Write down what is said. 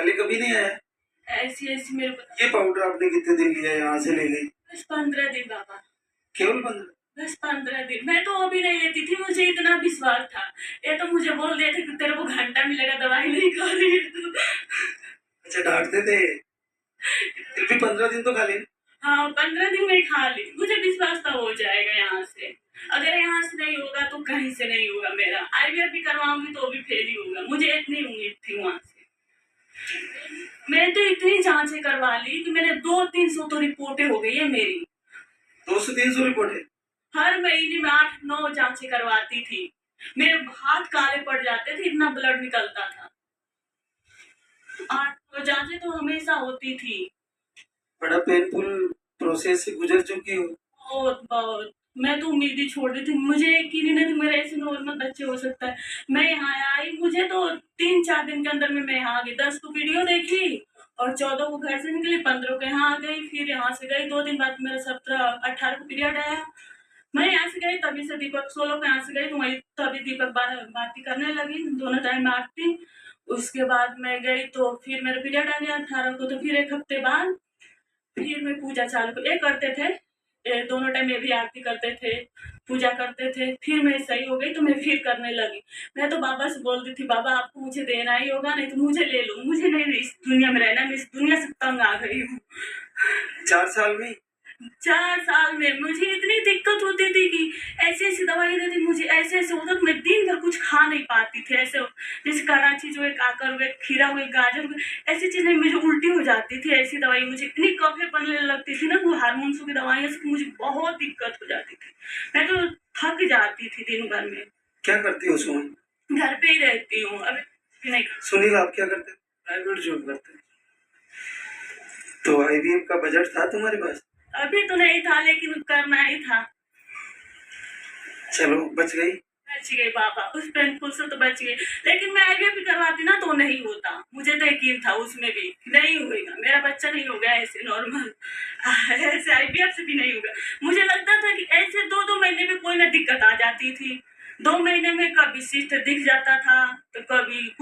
पहले कभी नहीं आया? ऐसी ऐसी मेरे को ये पाउडर आपने कितने दिन लिया, यहाँ से ले गई? बस 15 दिन बाबा, केवल 15? बस 15 दिन। मैं तो अभी नहीं लेती थी, मुझे इतना विश्वास था। ये तो मुझे बोल दिए थे कि तेरे को घंटा मिलेगा दवाई नहीं खा रही है तू। अच्छा, डांटते थे? फिर भी 15 दिन तो खा ली? हाँ 15 दिन में खा ली, मुझे विश्वास था हो जाएगा यहाँ से। अगर यहाँ से नहीं होगा तो कहीं से नहीं होगा मेरा। IVF भी करवाऊंगी तो भी फेल ही होगा, मुझे इतनी उम्मीद थी वहां से। मैं तो इतनी जांचें करवा ली कि मैंने 200-300 तो रिपोर्टें हो गई है मेरी। 200-300 रिपोर्ट है? हर महीने में 8-9 जांचें करवाती थी। मेरे हाथ काले पड़ जाते थे, इतना ब्लड निकलता था। 8-9 जांचें तो हमेशा होती थी। बड़ा पेनफुल प्रोसेस से गुजर चुकी हो। बहुत बहुत। मैं तो उम्मीद ही छोड़ दी थी, मुझे यकीन ही नहीं था मेरा ऐसे नॉर्मल बच्चे हो सकता है। मैं यहाँ आई, मुझे तो 3-4 दिन के अंदर में मैं यहाँ आ गई। 10 को वीडियो देखी और 14 को घर से निकली, 15 को यहाँ आ गई, फिर यहाँ से गई। 2 दिन बाद मेरा 17-18 को पीरियड आया। मैं यहाँ से गई तभी से दीपक 16 को यहाँ से गई तो वही तभी दीपक बातें करने लगी, दोनों टाइम आती। उसके बाद मैं गई तो फिर मेरा पीरियड आ गया 18 को, तो फिर 1 हफ्ते बाद फिर मैं पूजा चालू ये करते थे। दोनों टाइम ये भी आरती करते थे, पूजा करते थे। फिर मैं सही हो गई तो मैं फिर करने लगी। मैं तो बाबा से बोलती थी, बाबा आपको मुझे देना ही होगा, नहीं तो मुझे ले लो, मुझे नहीं इस दुनिया में रहना, मैं इस दुनिया से तंग आ गई हूँ। 4 साल में? 4 साल में मुझे इतनी दिक्कत होती थी कि ऐसी ऐसी दवाई देती, मुझे ऐसे ऐसे होता कि मैं दिन भर कुछ खा नहीं पाती थी। ऐसे जैसे कड़ा चीज हुए, काकर हुए, खीरा हुए, गाजर हुए, ऐसी चीजें मुझे उल्टी हो जाती थी। ऐसी दवाई मुझे इतनी कफे बनने लगती थी ना, वो हार्मोन्स की दवाइयां से मुझे बहुत दिक्कत हो जाती थी। मैं तो थक जाती थी दिन भर में। क्या करती हो सुमन? घर पे ही रहती हूँ अभी नहीं। सुनील आप क्या करते? प्राइवेट जॉब करते? तो IVF का बजट था तुम्हारे पास? अभी तो नहीं था लेकिन करना ही था। चलो बच गई। बच गई बाबा, उस पेनफुल से तो बच गई। लेकिन मैं IVF भी करवाती ना तो नहीं होता, मुझे तो यकीन था उसमें भी नहीं होगा, मेरा बच्चा नहीं होगा ऐसे नॉर्मल। ऐसे IVF से भी नहीं होगा। मुझे लगता था कि ऐसे 2-2 महीने में कोई ना दिक्कत आ जाती थी। 2 महीने में कभी सिस्ट दिख जाता था तो कभी कुछ